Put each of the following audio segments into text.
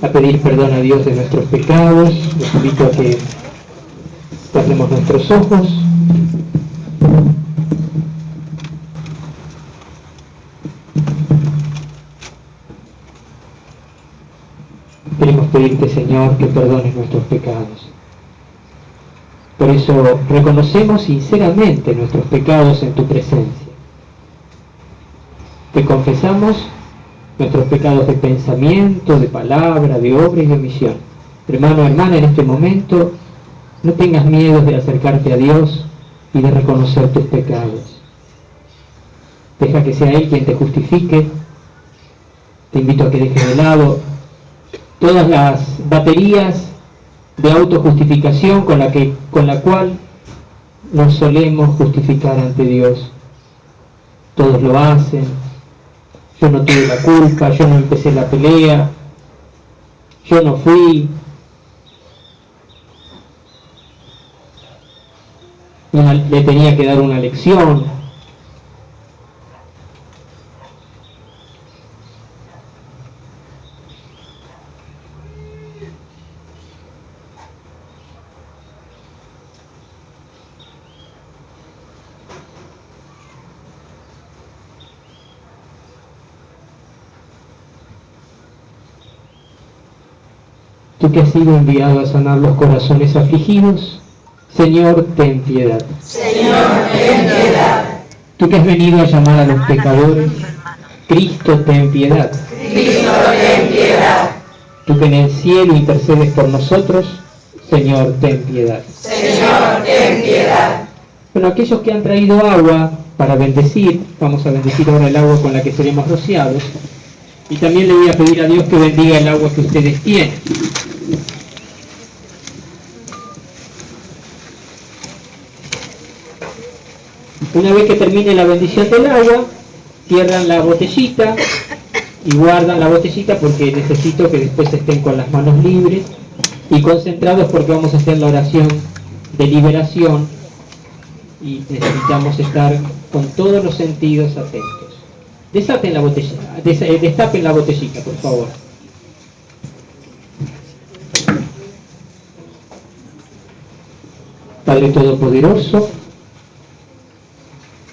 a pedir perdón a Dios de nuestros pecados. Les invito a que cerremos nuestros ojos. Queremos pedirte, Señor, que perdones nuestros pecados. Por eso reconocemos sinceramente nuestros pecados en tu presencia. Te confesamos nuestros pecados de pensamiento, de palabra, de obra y de omisión. Hermano, hermana, en este momento no tengas miedo de acercarte a Dios y de reconocer tus pecados. Deja que sea Él quien te justifique. Te invito a que dejes de lado todas las baterías de autojustificación con la cual nos solemos justificar ante Dios. Todos lo hacen. Yo no tuve la culpa, yo no empecé la pelea, yo no fui. Le tenía que dar una lección. Tú que has sido enviado a sanar los corazones afligidos, Señor, ten piedad. Señor, ten piedad. Tú que has venido a llamar a los pecadores, Cristo, ten piedad. Cristo, ten piedad. Tú que en el cielo intercedes por nosotros, Señor, ten piedad. Señor, ten piedad. Bueno, aquellos que han traído agua para bendecir, vamos a bendecir ahora el agua con la que seremos rociados, y también le voy a pedir a Dios que bendiga el agua que ustedes tienen. Una vez que termine la bendición del agua, cierran la botellita y guardan la botellita porque necesito que después estén con las manos libres y concentrados porque vamos a hacer la oración de liberación y necesitamos estar con todos los sentidos atentos. Destapen la botellita, por favor. Padre Todopoderoso,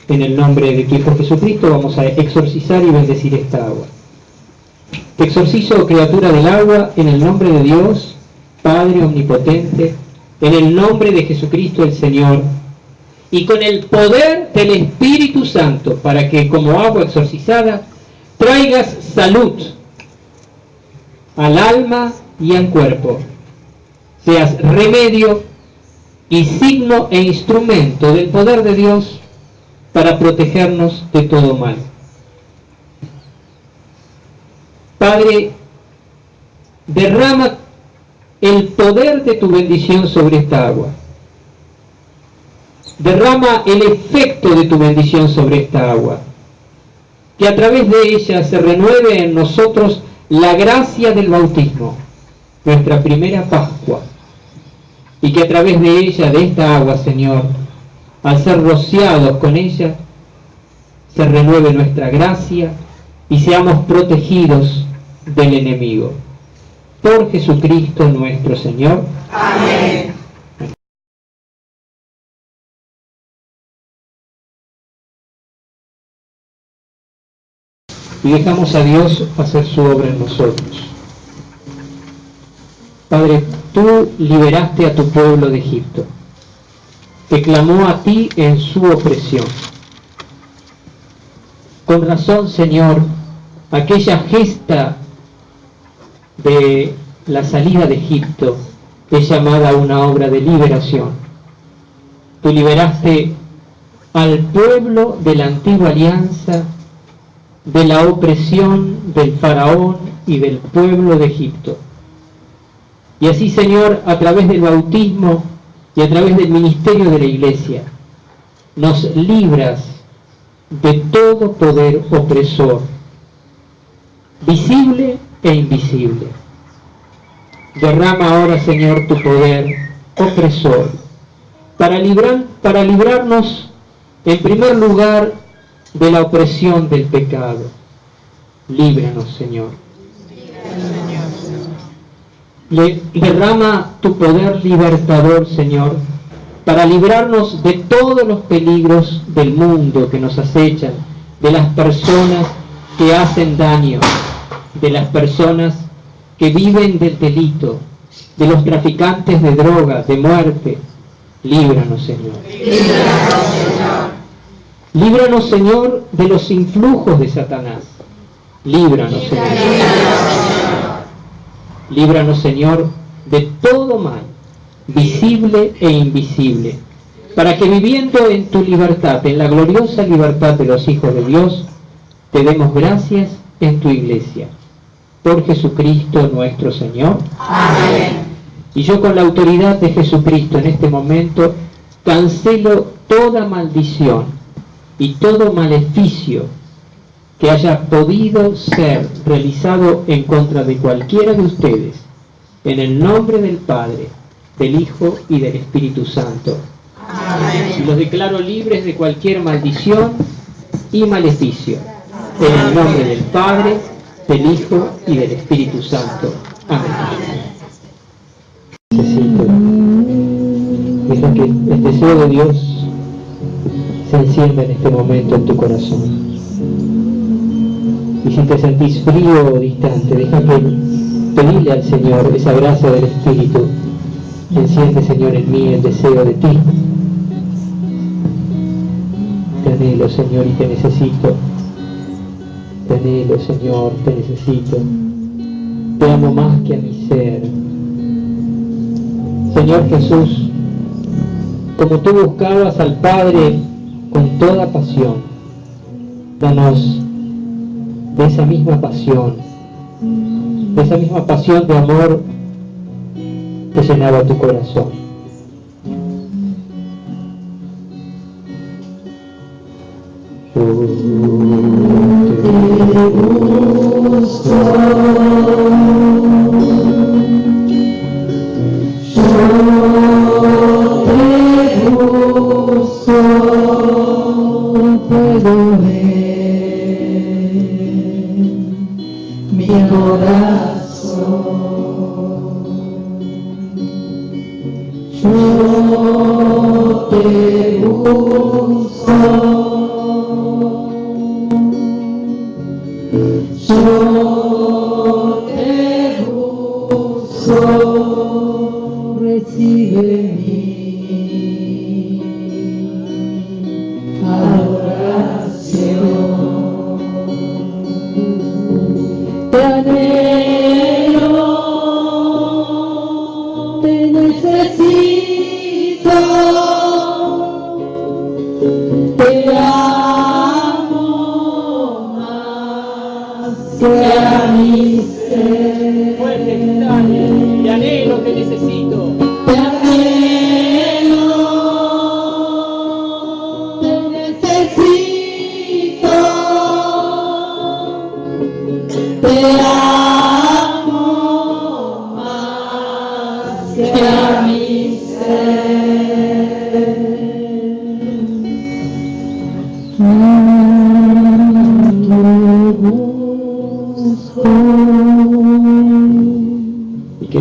en el nombre de tu Hijo Jesucristo vamos a exorcizar y bendecir esta agua. Te exorcizo, criatura del agua, en el nombre de Dios, Padre Omnipotente, en el nombre de Jesucristo el Señor, y con el poder del Espíritu Santo, para que como agua exorcizada traigas salud al alma y al cuerpo, seas remedio y signo e instrumento del poder de Dios para protegernos de todo mal. Padre, derrama el poder de tu bendición sobre esta agua. Derrama el efecto de tu bendición sobre esta agua. Que a través de ella se renueve en nosotros la gracia del bautismo, nuestra primera Pascua. Y que a través de ella, de esta agua, Señor, al ser rociados con ella, se renueve nuestra gracia y seamos protegidos del enemigo. Por Jesucristo nuestro Señor. Amén. Y dejamos a Dios hacer su obra en nosotros. Padre, tú liberaste a tu pueblo de Egipto. Te clamó a ti en su opresión. Con razón, Señor, aquella gesta de la salida de Egipto es llamada una obra de liberación. Tú liberaste al pueblo de la antigua alianza de la opresión del faraón y del pueblo de Egipto. Y así, Señor, a través del bautismo y a través del ministerio de la Iglesia, nos libras de todo poder opresor, visible e invisible. Derrama ahora, Señor, tu poder opresor, para librarnos, en primer lugar, de la opresión del pecado. Líbranos, Señor. Derrama tu poder libertador, Señor, para librarnos de todos los peligros del mundo que nos acechan, de las personas que hacen daño, de las personas que viven del delito, de los traficantes de drogas, de muerte. Líbranos, Señor. Líbranos, Señor. Líbranos, Señor, de los influjos de Satanás. Líbranos, Señor. Líbranos, Señor, de todo mal, visible e invisible, para que viviendo en tu libertad, en la gloriosa libertad de los hijos de Dios, te demos gracias en tu iglesia. Por Jesucristo nuestro Señor. Amén. Y yo, con la autoridad de Jesucristo en este momento, cancelo toda maldición y todo maleficio que haya podido ser realizado en contra de cualquiera de ustedes, en el nombre del Padre, del Hijo y del Espíritu Santo. Amén. Y los declaro libres de cualquier maldición y maleficio, en el nombre del Padre, del Hijo y del Espíritu Santo. Amén. Deja que el deseo de Dios se encienda en este momento en tu corazón. Y si te sentís frío o distante, deja que pedirle al Señor esa gracia del Espíritu. Enciende, Señor, en mí el deseo de ti. Te anhelo, Señor, y te necesito. Te anhelo, Señor, te necesito. Te amo más que a mi ser. Señor Jesús, como tú buscabas al Padre con toda pasión, danos de esa misma pasión de amor que llenaba tu corazón.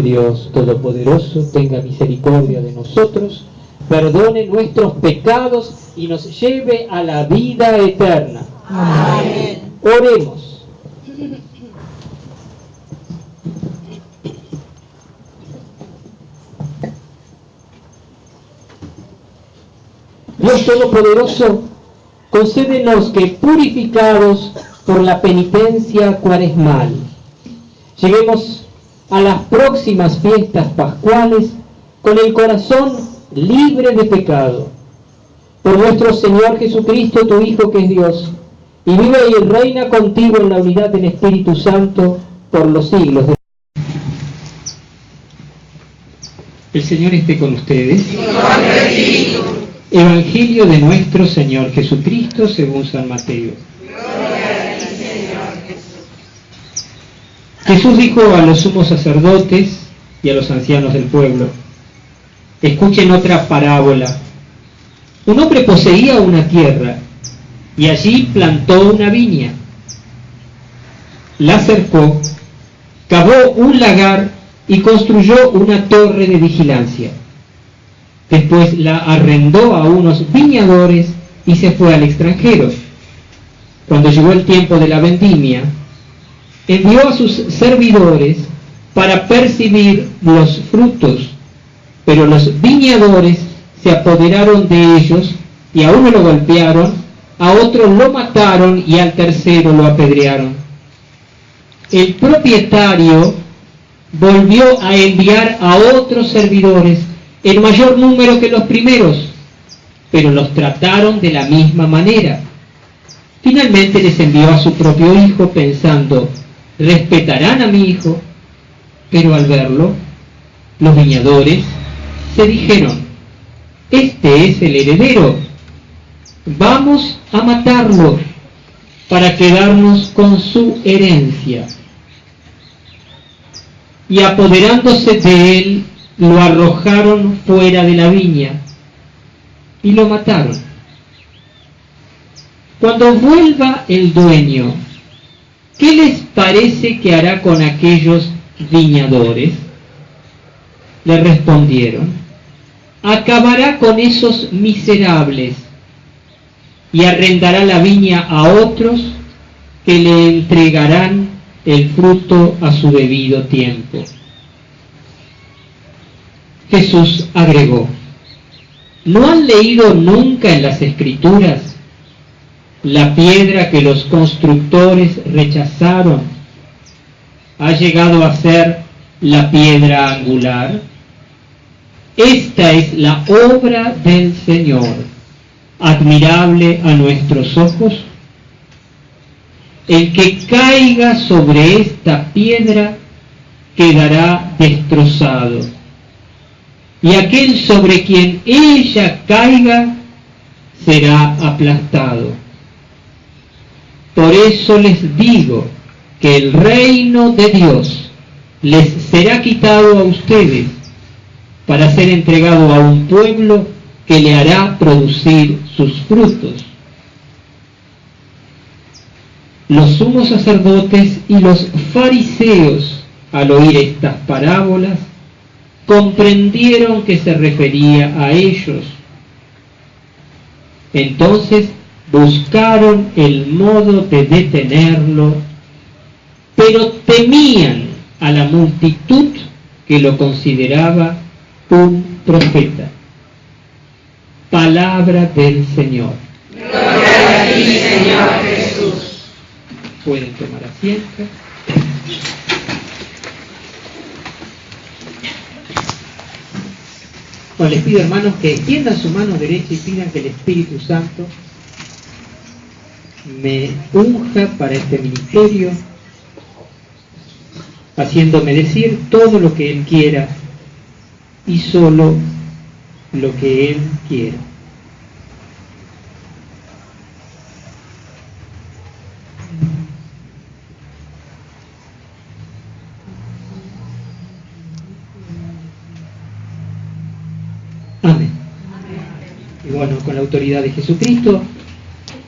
Dios Todopoderoso tenga misericordia de nosotros, perdone nuestros pecados y nos lleve a la vida eterna. Amén. Oremos. Dios Todopoderoso, concédenos que, purificados por la penitencia cuaresmal, lleguemos a las próximas fiestas pascuales con el corazón libre de pecado. Por nuestro Señor Jesucristo, tu Hijo, que es Dios, y vive y reina contigo en la unidad del Espíritu Santo por los siglos. El Señor esté con ustedes. Evangelio de nuestro Señor Jesucristo según San Mateo. Jesús dijo a los sumos sacerdotes y a los ancianos del pueblo: escuchen otra parábola. Un hombre poseía una tierra y allí plantó una viña. La cercó, cavó un lagar y construyó una torre de vigilancia. Después la arrendó a unos viñadores y se fue al extranjero. Cuando llegó el tiempo de la vendimia, envió a sus servidores para percibir los frutos, pero los viñadores se apoderaron de ellos y a uno lo golpearon, a otro lo mataron y al tercero lo apedrearon. El propietario volvió a enviar a otros servidores en mayor número que los primeros, pero los trataron de la misma manera. Finalmente les envió a su propio hijo pensando, respetarán a mi hijo, pero al verlo, los viñadores se dijeron, este es el heredero, vamos a matarlo para quedarnos con su herencia. Y apoderándose de él, lo arrojaron fuera de la viña y lo mataron. Cuando vuelva el dueño, ¿qué les parece que hará con aquellos viñadores? Le respondieron, acabará con esos miserables y arrendará la viña a otros que le entregarán el fruto a su debido tiempo. Jesús agregó, ¿no han leído nunca en las Escrituras la piedra que los constructores rechazaron ha llegado a ser la piedra angular? Esta es la obra del Señor, admirable a nuestros ojos. El que caiga sobre esta piedra quedará destrozado, y aquel sobre quien ella caiga será aplastado. Por eso les digo que el reino de Dios les será quitado a ustedes para ser entregado a un pueblo que le hará producir sus frutos. Los sumos sacerdotes y los fariseos, al oír estas parábolas, comprendieron que se refería a ellos. Entonces buscaron el modo de detenerlo, pero temían a la multitud que lo consideraba un profeta. Palabra del Señor. Gloria a ti, Señor Jesús. Pueden tomar asiento. Bueno, les pido, hermanos, que extiendan su mano derecha y pidan que el Espíritu Santo me unja para este ministerio, haciéndome decir todo lo que Él quiera y solo lo que Él quiera. Amén. Y bueno, con la autoridad de Jesucristo,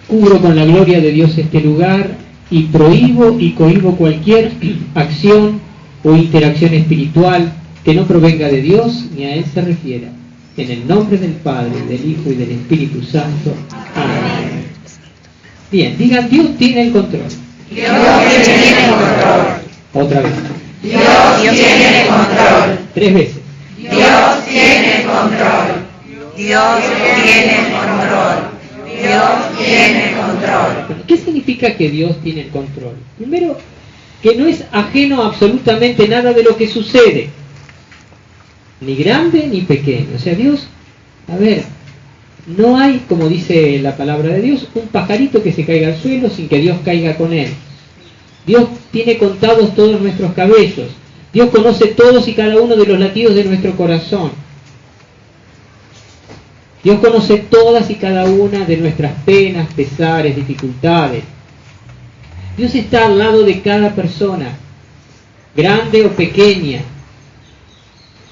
cubro con la gloria de Dios este lugar y prohíbo y cohíbo cualquier acción o interacción espiritual que no provenga de Dios ni a Él se refiera. En el nombre del Padre, del Hijo y del Espíritu Santo. Amén. Bien, digan, Dios tiene el control. Dios tiene el control. Otra vez. Dios tiene el control. 3 veces. Dios tiene el control. Dios tiene el control. Dios tiene el control. ¿Qué significa que Dios tiene el control? Primero, que no es ajeno a absolutamente nada de lo que sucede, ni grande ni pequeño. O sea, Dios, no hay, como dice la palabra de Dios, un pajarito que se caiga al suelo sin que Dios caiga con él. Dios tiene contados todos nuestros cabellos. Dios conoce todos y cada uno de los latidos de nuestro corazón. Dios conoce todas y cada una de nuestras penas, pesares, dificultades. Dios está al lado de cada persona, grande o pequeña.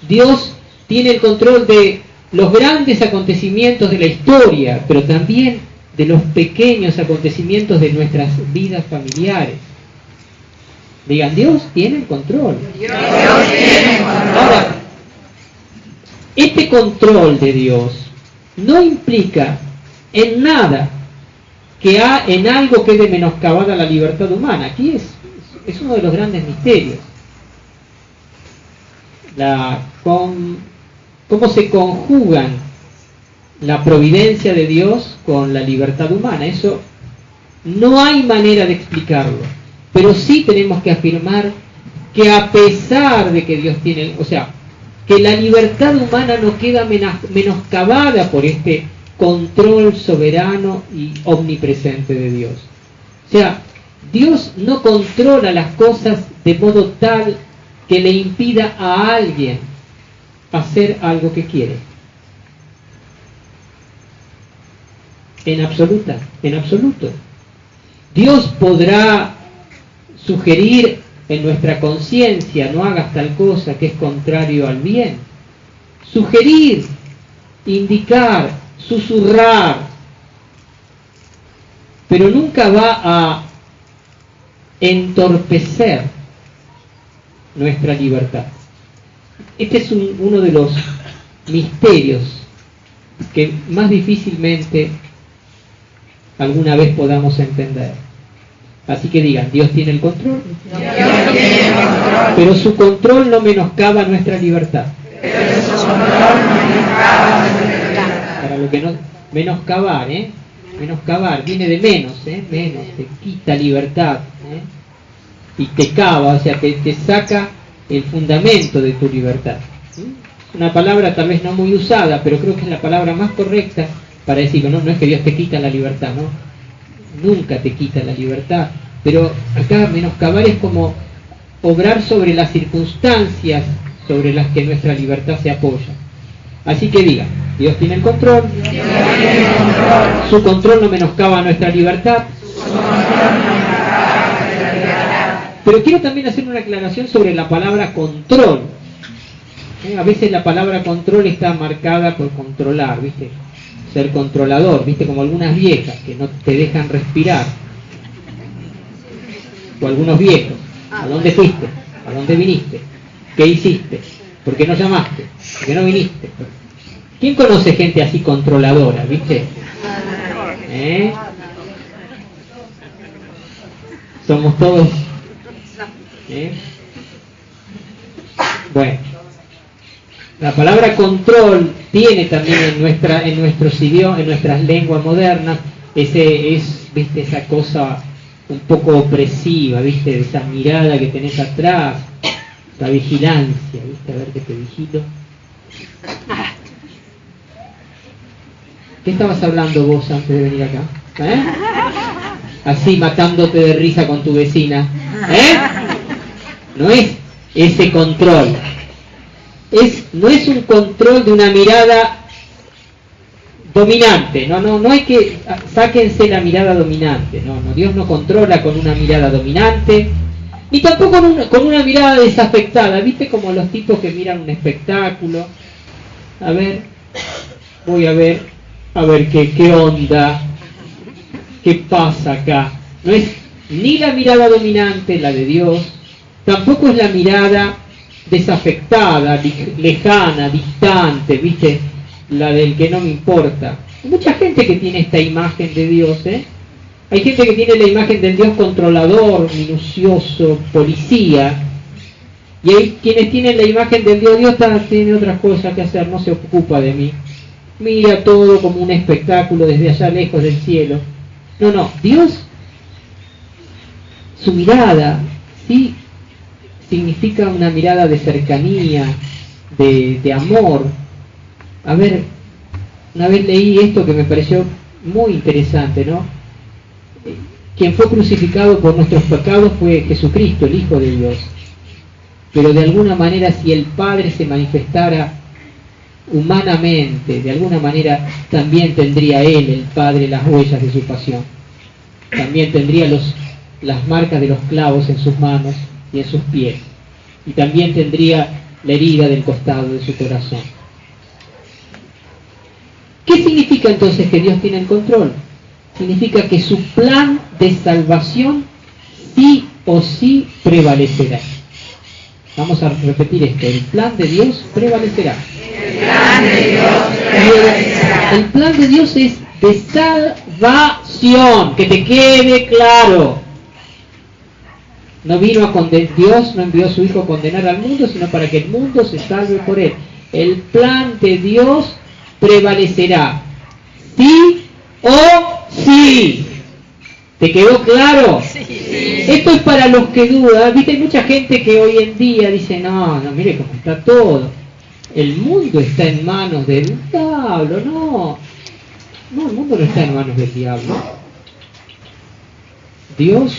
Dios tiene el control de los grandes acontecimientos de la historia, pero también de los pequeños acontecimientos de nuestras vidas familiares. Digan, Dios tiene el control. Dios tiene el Ahora, este control de Dios no implica en nada en algo que quede menoscabada la libertad humana. Aquí es uno de los grandes misterios. Cómo se conjugan la providencia de Dios con la libertad humana. Eso no hay manera de explicarlo, pero sí tenemos que afirmar que a pesar de que Dios tiene, que la libertad humana no queda menoscabada por este control soberano y omnipresente de Dios. O sea, Dios no controla las cosas de modo tal que le impida a alguien hacer algo que quiere. En absoluto. Dios podrá sugerir en nuestra conciencia, no hagas tal cosa que es contrario al bien. Sugerir, indicar, susurrar, pero nunca va a entorpecer nuestra libertad. Este es uno de los misterios que más difícilmente alguna vez podamos entender. Así que digan, Dios tiene el control. Dios tiene el control. Pero su control no menoscaba nuestra libertad. Pero su control no menoscaba nuestra libertad. Para lo que no, menoscabar, menoscabar, viene de menos, menos, te quita libertad, y te cava, o sea, te saca el fundamento de tu libertad. Una palabra tal vez no muy usada, pero creo que es la palabra más correcta para decir que no es que Dios te quita la libertad, no, nunca te quita la libertad, pero acá menoscabar es como obrar sobre las circunstancias sobre las que nuestra libertad se apoya. Así que diga, Dios tiene el control, su control no menoscaba nuestra libertad. Pero quiero también hacer una aclaración sobre la palabra control. A veces la palabra control está marcada por controlar, ¿viste? Ser controlador, ¿viste? Como algunas viejas que no te dejan respirar. O algunos viejos. ¿A dónde fuiste? ¿A dónde viniste? ¿Qué hiciste? ¿Por qué no llamaste? ¿Por qué no viniste? ¿Quién conoce gente así controladora, ¿viste? Somos todos... Bueno, la palabra control tiene también en nuestros idiomas, en nuestras lenguas modernas, ¿viste? Esa cosa un poco opresiva, ¿viste? Esa mirada que tenés atrás, la vigilancia, ¿viste? A ver que te vigilo. ¿Qué estabas hablando vos antes de venir acá? Así matándote de risa con tu vecina. No es ese control. No es un control de una mirada dominante. No hay que... Sáquense la mirada dominante. No, Dios no controla con una mirada dominante, ni tampoco con una mirada desafectada. ¿Viste? Como los tipos que miran un espectáculo. A ver, voy a ver qué onda, qué pasa acá. No es ni la mirada dominante, la de Dios, tampoco es la mirada desafectada, lejana, distante, ¿viste? La del que no me importa. Hay mucha gente que tiene esta imagen de Dios, Hay gente que tiene la imagen del Dios controlador, minucioso, policía. Y hay quienes tienen la imagen del Dios tiene otras cosas que hacer, no se ocupa de mí. Mira todo como un espectáculo desde allá lejos del cielo. No, Dios, su mirada, sí, significa una mirada de cercanía, de amor. A ver, una vez leí esto que me pareció muy interesante, ¿no? Quien fue crucificado por nuestros pecados fue Jesucristo, el Hijo de Dios. Pero de alguna manera, si el Padre se manifestara humanamente, de alguna manera también tendría Él, el Padre, las huellas de su pasión. También tendría las marcas de los clavos en sus manos y en sus pies. Y también tendría la herida del costado de su corazón. ¿Qué significa entonces que Dios tiene el control? Significa que su plan de salvación sí o sí prevalecerá. Vamos a repetir esto. El plan de Dios prevalecerá. El plan de Dios prevalecerá. El plan de Dios es de salvación, que te quede claro. No vino a condenar, Dios no envió a su Hijo a condenar al mundo, sino para que el mundo se salve por él. El plan de Dios prevalecerá. Sí o sí. ¿Te quedó claro? Sí. Esto es para los que dudan. Viste, hay mucha gente que hoy en día dice, no, mire cómo está todo. El mundo está en manos del diablo. No, el mundo no está en manos del diablo. Dios,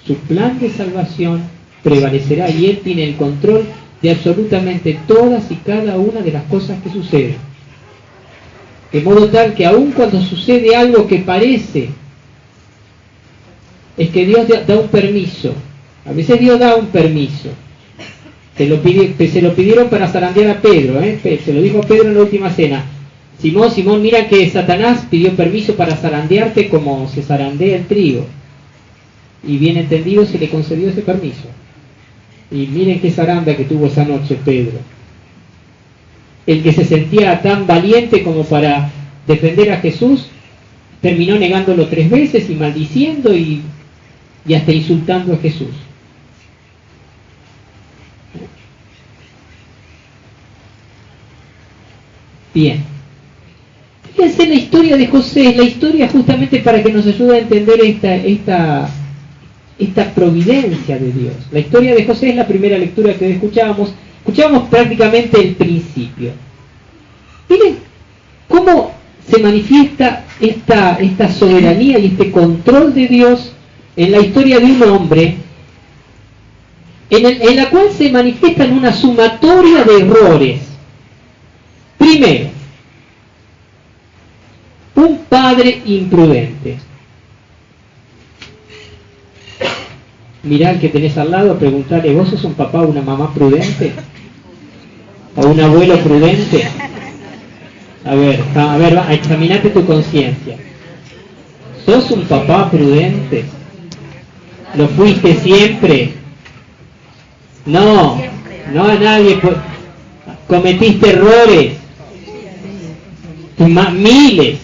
su plan de salvación prevalecerá y Él tiene el control de absolutamente todas y cada una de las cosas que suceden. De modo tal que aun cuando sucede algo que parece, es que Dios da un permiso. A veces Dios da un permiso. Se lo pidieron para zarandear a Pedro, se lo dijo a Pedro en la última cena. Simón, mira que Satanás pidió permiso para zarandearte como se zarandea el trigo. Y bien entendido se le concedió ese permiso. Y miren qué zaranda que tuvo esa noche Pedro. El que se sentía tan valiente como para defender a Jesús, terminó negándolo 3 veces y maldiciendo y hasta insultando a Jesús. Bien. Fíjense la historia de José, la historia justamente para que nos ayude a entender esta providencia de Dios. La historia de José es la primera lectura que hoy escuchábamos prácticamente el principio. Miren cómo se manifiesta esta soberanía y este control de Dios en la historia de un hombre en la cual se manifiestan una sumatoria de errores. Primero, un padre imprudente. Mirá al que tenés al lado, preguntarle, ¿vos sos un papá o una mamá prudente? ¿O un abuelo prudente? A ver, examinate tu conciencia. ¿Sos un papá prudente? ¿Lo fuiste siempre? No a nadie. Cometiste errores. Miles.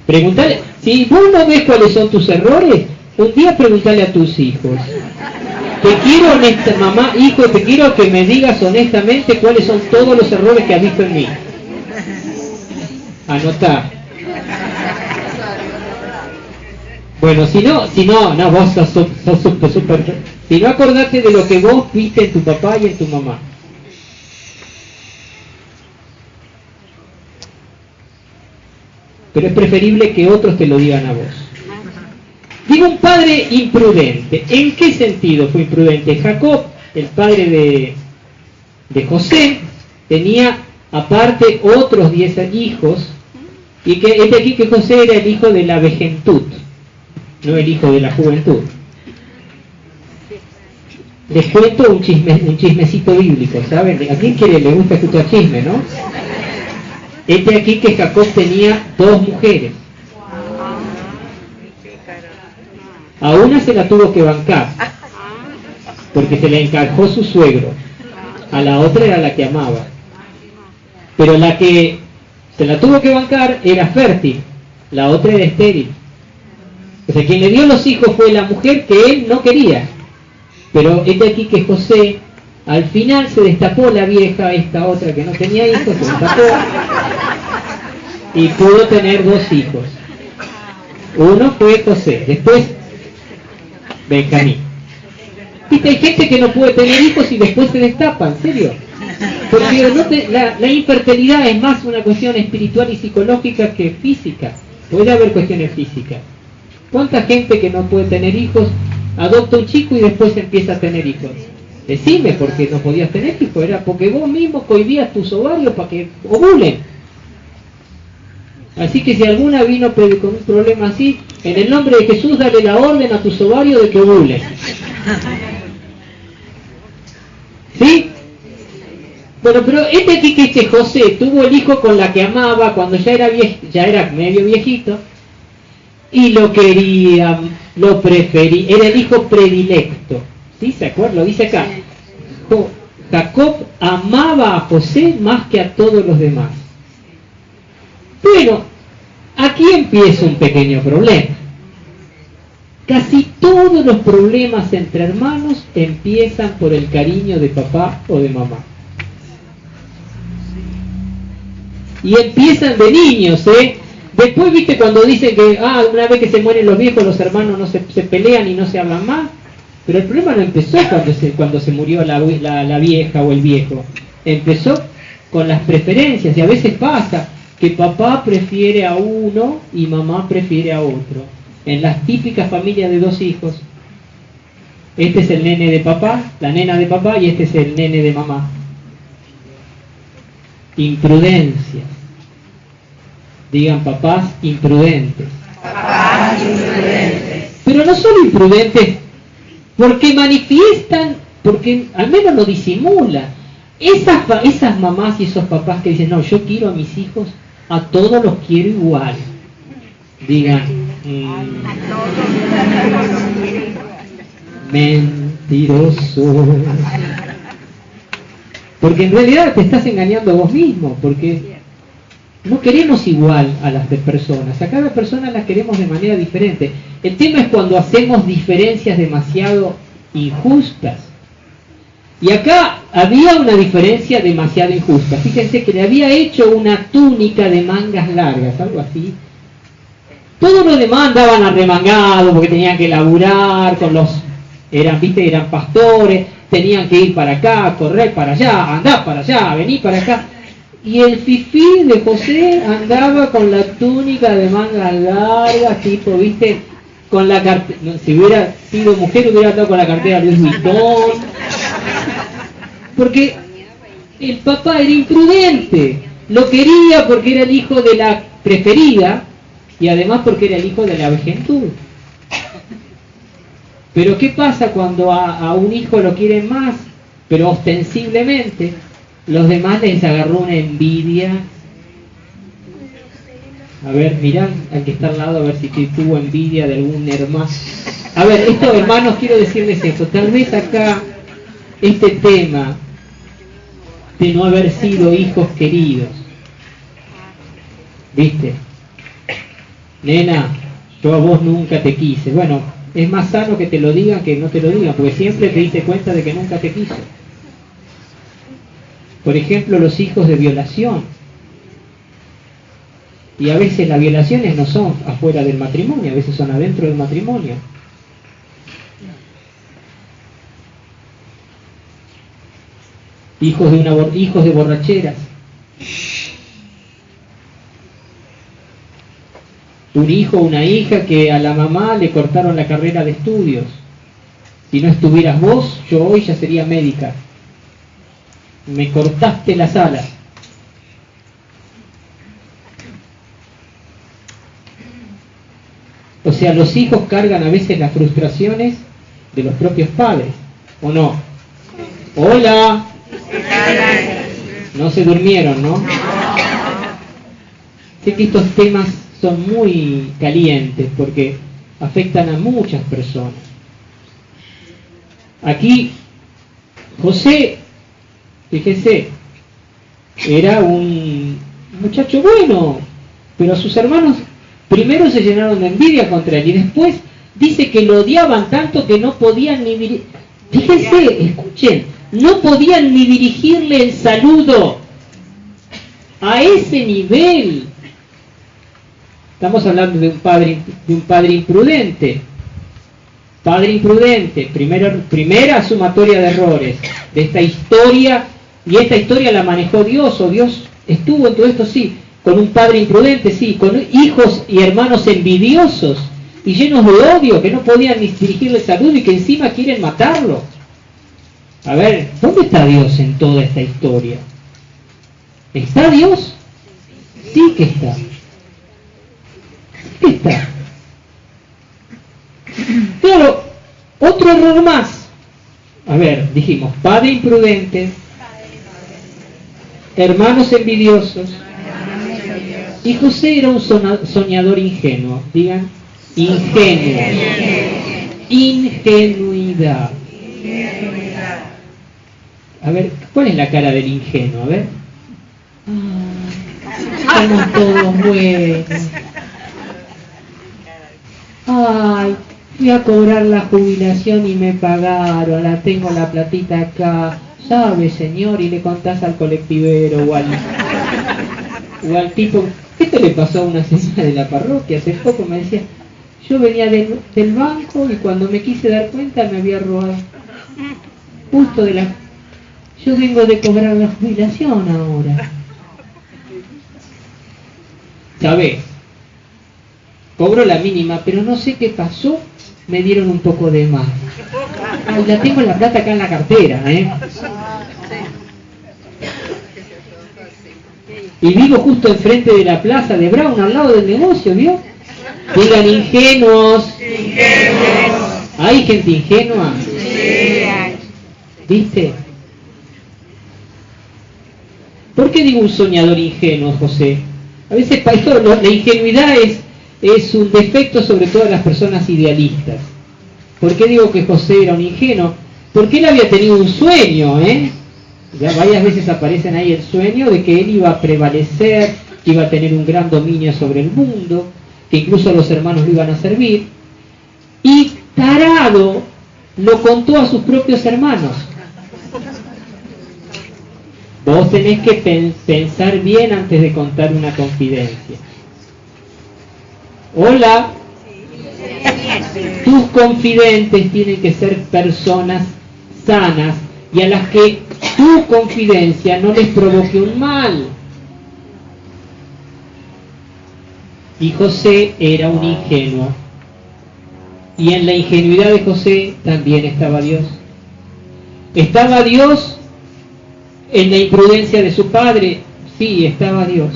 Preguntale, si vos no ves cuáles son tus errores, un día preguntale a tus hijos. Te quiero mamá, hijo, te quiero que me digas honestamente cuáles son todos los errores que has visto en mí. Anotá. Bueno, si no, vos sos súper. Si no, acordate de lo que vos viste en tu papá y en tu mamá. Pero es preferible que otros te lo digan a vos. Digo un padre imprudente. ¿En qué sentido fue imprudente? Jacob, el padre de José, tenía aparte otros 10 hijos, y que es de aquí que José era el hijo de la vejentud, no el hijo de la juventud. Les cuento un chismecito bíblico, ¿saben? ¿A quién le gusta escuchar chisme, no? Es de aquí que Jacob tenía 2 mujeres. A una se la tuvo que bancar, porque se la encajó su suegro. A la otra era la que amaba. Pero la que se la tuvo que bancar era fértil, la otra era estéril. O sea, quien le dio los hijos fue la mujer que él no quería. Pero es de aquí que José, al final se destapó la vieja, esta otra que no tenía hijos, se destapó y pudo tener 2 hijos. Uno fue José, después Benjamín. Viste, hay gente que no puede tener hijos y después se destapa, ¿en serio? Porque la infertilidad es más una cuestión espiritual y psicológica que física. Puede haber cuestiones físicas. ¿Cuánta gente que no puede tener hijos adopta un chico y después empieza a tener hijos? Decime, porque no podías tener hijos, era porque vos mismo cohibías tus ovarios para que ovulen. Así que si alguna vino con un problema así, en el nombre de Jesús dale la orden a tus ovarios de que ovulen. ¿Sí? Bueno, pero aquí que este José tuvo el hijo con la que amaba cuando ya era medio viejito, y lo quería, lo prefería, era el hijo predilecto. ¿Sí? ¿Se acuerdan? Lo dice acá. Jacob amaba a José más que a todos los demás. Bueno, aquí empieza un pequeño problema. Casi todos los problemas entre hermanos empiezan por el cariño de papá o de mamá. Y empiezan de niños, Después, viste, cuando dicen que una vez que se mueren los viejos, los hermanos no se pelean y no se hablan más. Pero el problema no empezó cuando se murió la vieja o el viejo. Empezó con las preferencias, y a veces pasa que papá prefiere a uno y mamá prefiere a otro. En las típicas familias de dos hijos, este es el nene de papá, la nena de papá, y este es el nene de mamá. Imprudencia. Digan papás imprudentes. Papás imprudentes. Pero no son imprudentes porque manifiestan, porque al menos lo disimulan. Esas mamás y esos papás que dicen, no, yo quiero a mis hijos, a todos los quiero igual. Digan, mentiroso. Porque en realidad te estás engañando a vos mismo, porque no queremos igual a las personas, a cada persona las queremos de manera diferente. El tema es cuando hacemos diferencias demasiado injustas. Y acá había una diferencia demasiado injusta. Fíjense que le había hecho una túnica de mangas largas, algo así. Todos los demás andaban arremangados porque tenían que laburar con eran pastores, tenían que ir para acá, correr para allá, andar para allá, venir para acá. Y el fifí de José andaba con la túnica de mangas largas, tipo, viste, con la cartera. Si hubiera sido mujer, hubiera andado con la cartera de Louis Vuitton. Porque el papá era imprudente. Lo quería porque era el hijo de la preferida y además porque era el hijo de la vejentud. Pero ¿qué pasa cuando a un hijo lo quieren más, pero ostensiblemente? Los demás les agarró una envidia. A ver, mirá al que está al lado a ver si tuvo envidia de algún hermano. A ver, estos hermanos, quiero decirles esto. Tal vez acá este tema de no haber sido hijos queridos. ¿Viste? Nena, yo a vos nunca te quise. Bueno, es más sano que te lo digan que no te lo digan, porque siempre te diste cuenta de que nunca te quiso. Por ejemplo, los hijos de violación. Y a veces las violaciones no son afuera del matrimonio, a veces son adentro del matrimonio. Hijos de borracheras. Un hijo o una hija que a la mamá le cortaron la carrera de estudios. Si no estuvieras vos, yo hoy ya sería médica. Me cortaste las alas. O sea, los hijos cargan a veces las frustraciones de los propios padres, ¿o no? ¡Hola! No se durmieron, ¿no? Sé que estos temas son muy calientes porque afectan a muchas personas. Aquí, José, fíjese, era un muchacho bueno, pero sus hermanos primero se llenaron de envidia contra él y después dice que lo odiaban tanto que no podían ni fíjense, escuchen, no podían ni dirigirle el saludo. A ese nivel. Estamos hablando de un padre imprudente. Padre imprudente, primera sumatoria de errores de esta historia, y esta historia la manejó Dios, o Dios estuvo en todo esto, sí, con un padre imprudente, sí, con hijos y hermanos envidiosos y llenos de odio, que no podían ni dirigirle salud y que encima quieren matarlo. A ver, ¿dónde está Dios en toda esta historia? ¿Está Dios? Sí que está. Sí que está. Claro, otro error más. A ver, dijimos, padre imprudente, hermanos envidiosos, y José era un soñador ingenuo. Digan, ingenuo. Ingenuidad. A ver, ¿cuál es la cara del ingenuo? A ver. Somos todos buenos. Ay, fui a cobrar la jubilación y me pagaron, tengo la platita acá. ¿Sabe, señor? Y le contás al colectivero o al tipo. Esto le pasó a una señora de la parroquia hace poco, me decía, yo venía del banco y cuando me quise dar cuenta me había robado. Justo yo vengo de cobrar la jubilación ahora. ¿Sabes? Cobro la mínima, pero no sé qué pasó, me dieron un poco de más. Ay, la tengo la plata acá en la cartera, ¿eh? Y vivo justo enfrente de la plaza de Brown, al lado del negocio, ¿vio? Digan ingenuos. Ingenuos. ¿Hay gente ingenua? Sí. ¿Viste? ¿Por qué digo un soñador ingenuo, José? A veces la ingenuidad es un defecto sobre todo de las personas idealistas. ¿Por qué digo que José era un ingenuo? Porque él había tenido un sueño, ¿eh? Ya varias veces aparecen ahí el sueño de que él iba a prevalecer, que iba a tener un gran dominio sobre el mundo, que incluso los hermanos lo iban a servir. Y tarado lo contó a sus propios hermanos. Vos tenés que pensar bien antes de contar una confidencia. Hola. Tus confidentes tienen que ser personas sanas y a las que tu confidencia no les provoque un mal. Y José era un ingenuo. Y en la ingenuidad de José también estaba Dios. ¿Estaba Dios en la imprudencia de su padre? Sí, estaba Dios.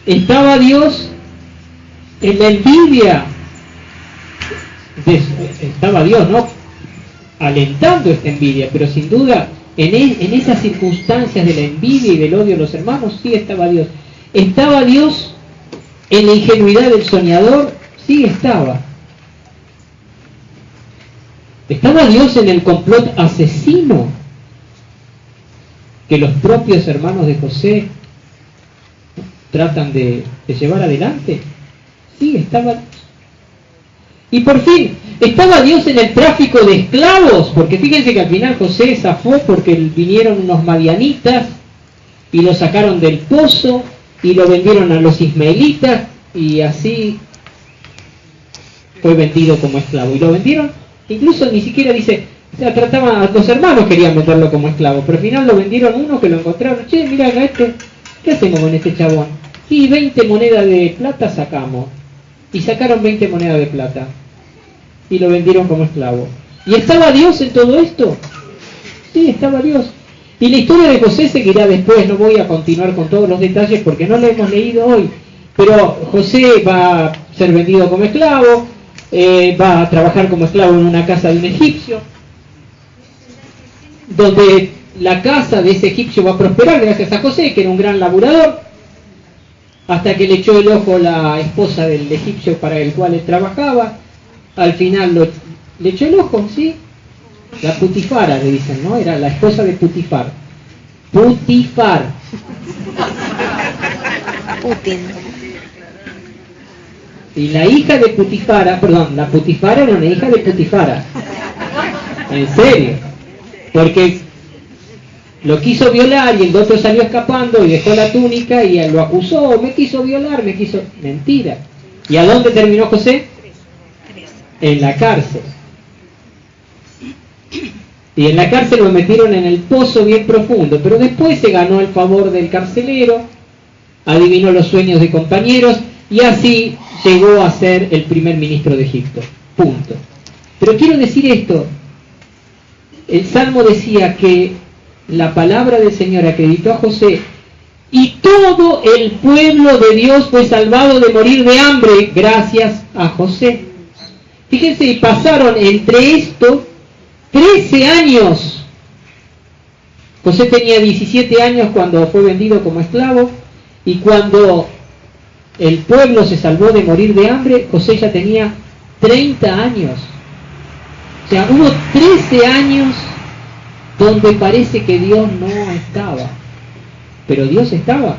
¿Estaba Dios en la envidia? Estaba Dios, ¿no? Alentando esta envidia, pero sin duda en esas circunstancias de la envidia y del odio de los hermanos, sí estaba Dios. ¿Estaba Dios en la ingenuidad del soñador? Sí estaba. ¿Estaba Dios en el complot asesino que los propios hermanos de José tratan de llevar adelante? Sí, estaba. Y por fin, ¿estaba Dios en el tráfico de esclavos? Porque fíjense que al final José zafó porque vinieron unos madianitas y lo sacaron del pozo y lo vendieron a los ismaelitas y así fue vendido como esclavo. Y lo vendieron, incluso ni siquiera dice, o sea, los hermanos querían venderlo como esclavo, pero al final lo vendieron uno que lo encontraron. Che, mira acá ¿qué hacemos con este chabón? Y 20 monedas de plata sacamos. Y sacaron 20 monedas de plata. Y lo vendieron como esclavo. ¿Y estaba Dios en todo esto? Sí, estaba Dios. Y la historia de José seguirá después. No voy a continuar con todos los detalles porque no lo hemos leído hoy. Pero José va a ser vendido como esclavo, va a trabajar como esclavo en una casa de un egipcio, donde la casa de ese egipcio va a prosperar gracias a José, que era un gran laburador, hasta que le echó el ojo la esposa del egipcio para el cual él trabajaba. Al final le echó el ojo, ¿sí? La Putifara, le dicen, ¿no? Era la esposa de Putifar. Putifar. Putin. Y la hija de Putifara, perdón, la Putifara era una hija de Putifara. En serio. Porque lo quiso violar y el otro salió escapando y dejó la túnica y lo acusó, me quiso violar, Mentira. ¿Y a dónde terminó José? En la cárcel. Y en la cárcel lo metieron en el pozo bien profundo, pero después se ganó el favor del carcelero, adivinó los sueños de compañeros y así llegó a ser el primer ministro de Egipto. Punto. Pero quiero decir esto, el Salmo decía que la palabra del Señor acreditó a José y todo el pueblo de Dios fue salvado de morir de hambre gracias a José. Fíjense, y pasaron entre esto 13 años. José tenía 17 años cuando fue vendido como esclavo y cuando el pueblo se salvó de morir de hambre, José ya tenía 30 años. O sea, hubo 13 años donde parece que Dios no estaba. Pero Dios estaba.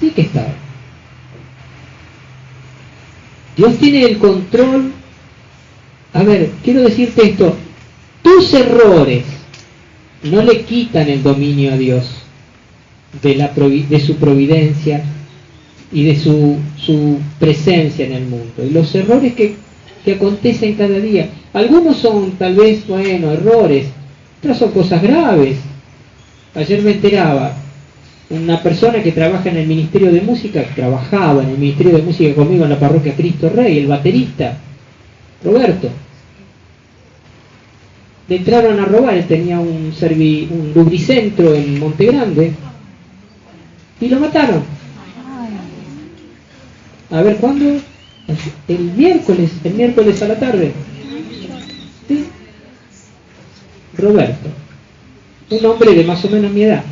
Sí que estaba. Dios tiene el control. A ver, quiero decirte esto. Tus errores no le quitan el dominio a Dios de su providencia y de su presencia en el mundo. Y los errores que acontecen cada día, algunos son tal vez, bueno, errores, otras son cosas graves. Ayer me enteraba, una persona que trabaja en el Ministerio de Música, trabajaba en el Ministerio de Música conmigo en la parroquia Cristo Rey, el baterista, Roberto. Le entraron a robar, él tenía un lubricentro en Monte Grande, y lo mataron. A ver, ¿cuándo? El miércoles a la tarde. ¿Sí? Roberto, un hombre de más o menos mi edad.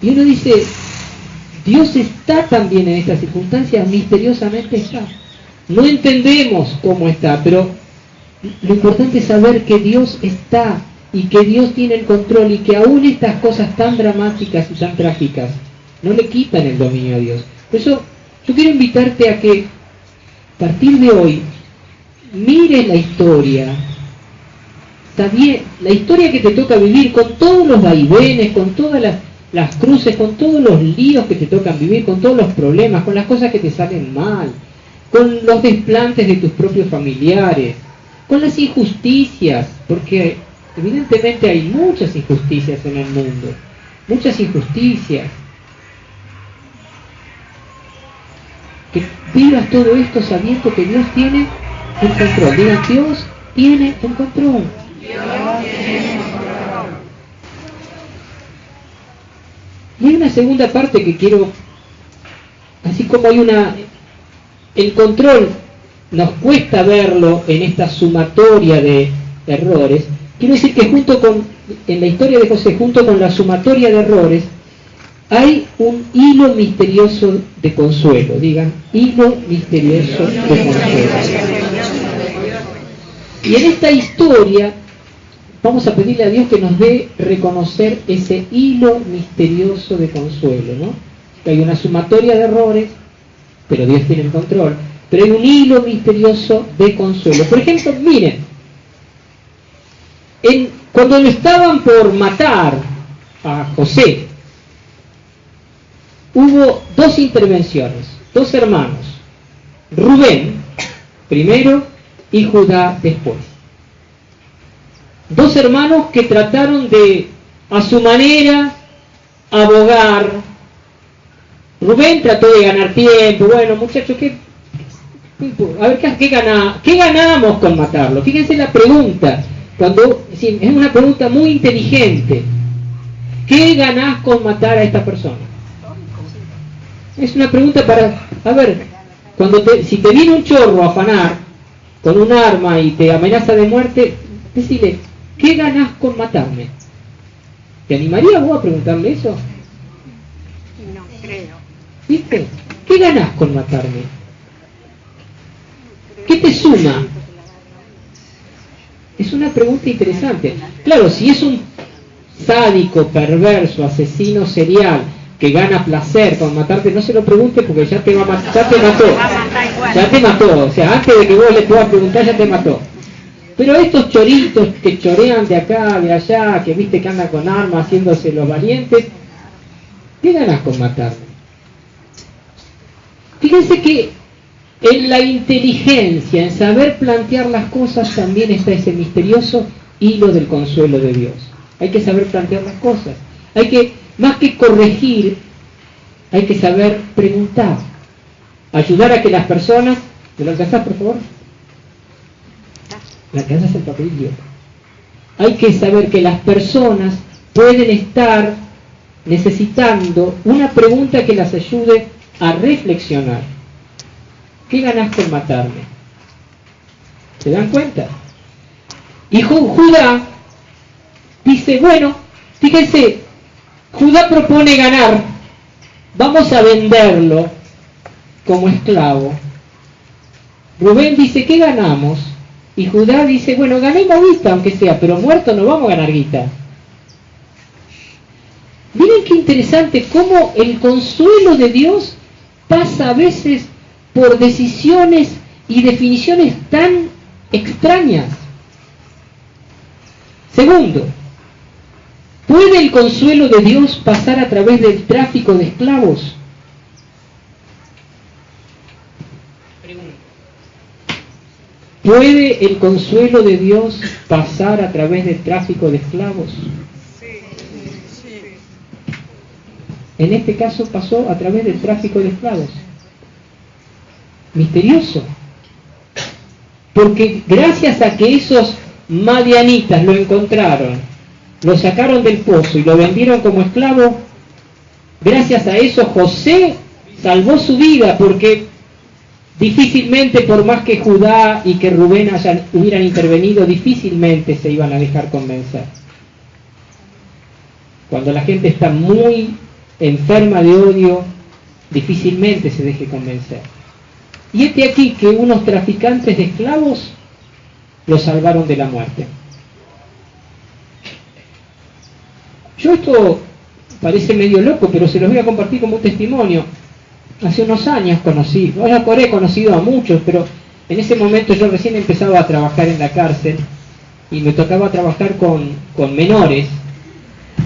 Y uno dice, Dios está también en estas circunstancias, misteriosamente está. No entendemos cómo está, pero lo importante es saber que Dios está y que Dios tiene el control y que aún estas cosas tan dramáticas y tan trágicas no le quitan el dominio a Dios. Por eso yo quiero invitarte a que a partir de hoy mires la historia, también la historia que te toca vivir, con todos los vaivenes, con todas las cruces, con todos los líos que te tocan vivir, con todos los problemas, con las cosas que te salen mal, con los desplantes de tus propios familiares, con las injusticias, porque evidentemente hay muchas injusticias en el mundo, muchas injusticias. Que vivas todo esto sabiendo que Dios tiene el control. Digan, Dios tiene el control. Y hay una segunda parte que quiero, así como hay el control nos cuesta verlo en esta sumatoria de errores, quiero decir que en la historia de José, junto con la sumatoria de errores, hay un hilo misterioso de consuelo. Digan, hilo misterioso de consuelo. Y en esta historia vamos a pedirle a Dios que nos dé reconocer ese hilo misterioso de consuelo, ¿no? Que hay una sumatoria de errores, pero Dios tiene el control. Pero hay un hilo misterioso de consuelo. Por ejemplo, miren, cuando lo estaban por matar a José, hubo dos intervenciones, dos hermanos, Rubén primero y Judá después. Dos hermanos que trataron de, a su manera, abogar. Rubén trató de ganar tiempo. Bueno, muchachos, a ver, ¿qué ganamos con matarlo? Fíjense la pregunta, es una pregunta muy inteligente. ¿Qué ganás con matar a esta persona? Es una pregunta para, a ver, si te viene un chorro a afanar con un arma y te amenaza de muerte, decile, ¿qué ganás con matarme? ¿Te animarías vos a preguntarle eso? No creo. ¿Viste? ¿Qué ganás con matarme? ¿Qué te suma? Es una pregunta interesante. Claro, si es un sádico, perverso, asesino serial que gana placer con matarte, no se lo pregunte porque ya te mató. Ya te mató. O sea, antes de que vos le puedas preguntar, ya te mató. Pero estos choritos que chorean de acá, de allá, que viste que andan con armas haciéndose los valientes, ¿qué ganas con matarme? Fíjense que en la inteligencia, en saber plantear las cosas, también está ese misterioso hilo del consuelo de Dios. Hay que saber plantear las cosas. Más que corregir, hay que saber preguntar. Ayudar a que las personas... ¿Me lo alcanzás, por favor? ¿Me alcanzás el papelillo? Hay que saber que las personas pueden estar necesitando una pregunta que las ayude a reflexionar. ¿Qué ganás con matarme? ¿Se dan cuenta? Y Judá dice, bueno, fíjense, Judá propone ganar, vamos a venderlo como esclavo. Rubén dice, ¿qué ganamos? Y Judá dice, bueno, ganemos guita aunque sea, pero muertos no vamos a ganar guita. Miren qué interesante cómo el consuelo de Dios pasa a veces por decisiones y definiciones tan extrañas. Segundo, ¿puede el consuelo de Dios pasar a través del tráfico de esclavos? ¿Puede el consuelo de Dios pasar a través del tráfico de esclavos? En este caso pasó a través del tráfico de esclavos. Misterioso. Porque gracias a que esos madianitas lo encontraron, lo sacaron del pozo y lo vendieron como esclavo, gracias a eso José salvó su vida, porque difícilmente, por más que Judá y que Rubén hubieran intervenido, difícilmente se iban a dejar convencer. Cuando la gente está muy enferma de odio, difícilmente se deje convencer. Y aquí que unos traficantes de esclavos lo salvaron de la muerte. Yo esto parece medio loco, pero se los voy a compartir como un testimonio. Hace unos años conocí, ahora he conocido a muchos, pero en ese momento yo recién empezaba a trabajar en la cárcel y me tocaba trabajar con menores,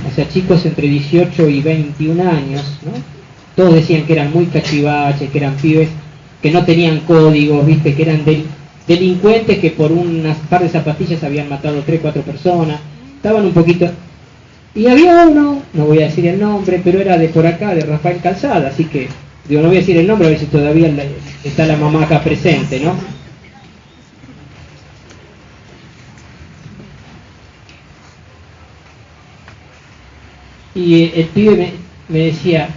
o sea, chicos entre 18 y 21 años, ¿no? Todos decían que eran muy cachivaches, que eran pibes que no tenían códigos, ¿viste? Que eran delincuentes que por unas par de zapatillas habían matado 3 o 4 personas, estaban un poquito... Y había uno, no voy a decir el nombre, pero era de por acá, de Rafael Calzada, así que, digo, no voy a decir el nombre, a ver si todavía está la mamá acá presente, ¿no? Y el pibe me decía,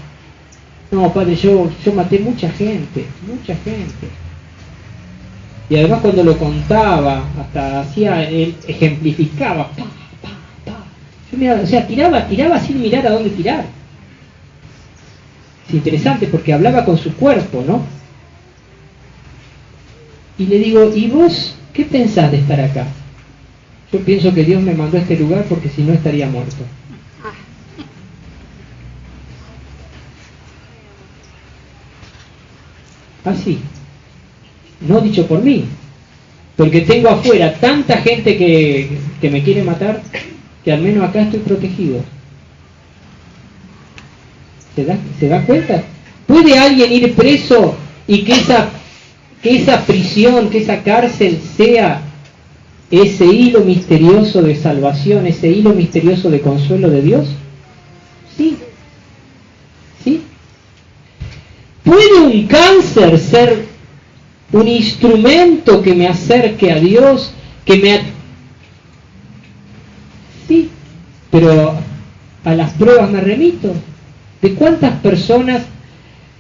no, padre, yo maté mucha gente. Y además cuando lo contaba, hasta él ejemplificaba, Yo miraba, o sea, tiraba sin mirar a dónde tirar. Es interesante porque hablaba con su cuerpo, ¿no? Y le digo, ¿y vos qué pensás de estar acá? Yo pienso que Dios me mandó a este lugar porque si no estaría muerto. Así, no dicho por mí, porque tengo afuera tanta gente que me quiere matar, que al menos acá estoy protegido. ¿Se da cuenta? ¿Puede alguien ir preso y que esa prisión, que esa cárcel sea ese hilo misterioso de salvación, ese hilo misterioso de consuelo de Dios? Sí. ¿Sí? ¿Puede un cáncer ser un instrumento que me acerque a Dios, Sí, pero a las pruebas me remito. ¿De cuántas personas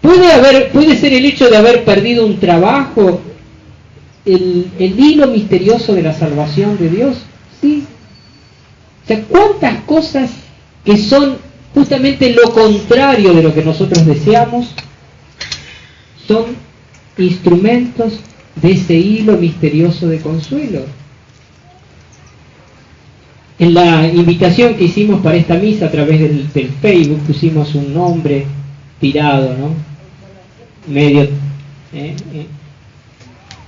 puede ser el hecho de haber perdido un trabajo el hilo misterioso de la salvación de Dios? Sí. O sea, cuántas cosas que son justamente lo contrario de lo que nosotros deseamos son instrumentos de ese hilo misterioso de consuelo. En la invitación que hicimos para esta misa a través del Facebook pusimos un nombre tirado, ¿no? Medio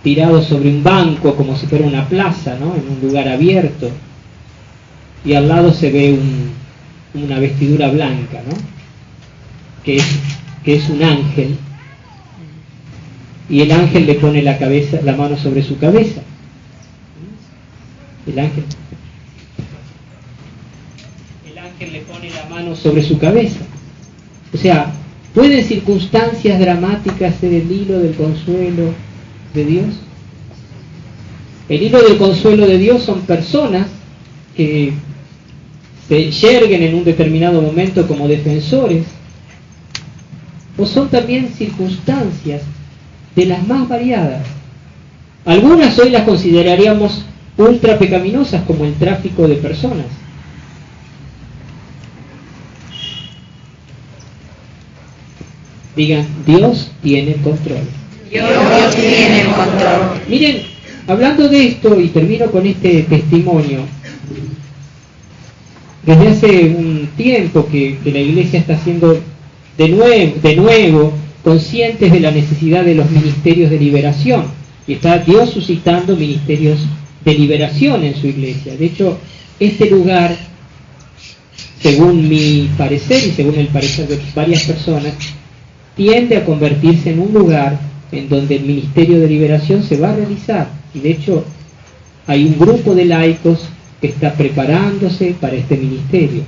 tirado sobre un banco como si fuera una plaza, ¿no? En un lugar abierto, y al lado se ve una vestidura blanca, ¿no? Que es un ángel, y el ángel le pone la mano sobre su cabeza. El ángel le pone la mano sobre su cabeza. O sea, ¿pueden circunstancias dramáticas ser el hilo del consuelo de Dios? El hilo del consuelo de Dios son personas que se yerguen en un determinado momento como defensores, o son también circunstancias de las más variadas. Algunas hoy las consideraríamos ultra pecaminosas, como el tráfico de personas. Digan, Dios tiene el control. Dios tiene el control. Miren, hablando de esto, y termino con este testimonio, desde hace un tiempo que la Iglesia está siendo de nuevo conscientes de la necesidad de los ministerios de liberación, y está Dios suscitando ministerios de liberación en su Iglesia. De hecho, este lugar, según mi parecer y según el parecer de varias personas, tiende a convertirse en un lugar en donde el ministerio de liberación se va a realizar. Y de hecho, hay un grupo de laicos que está preparándose para este ministerio.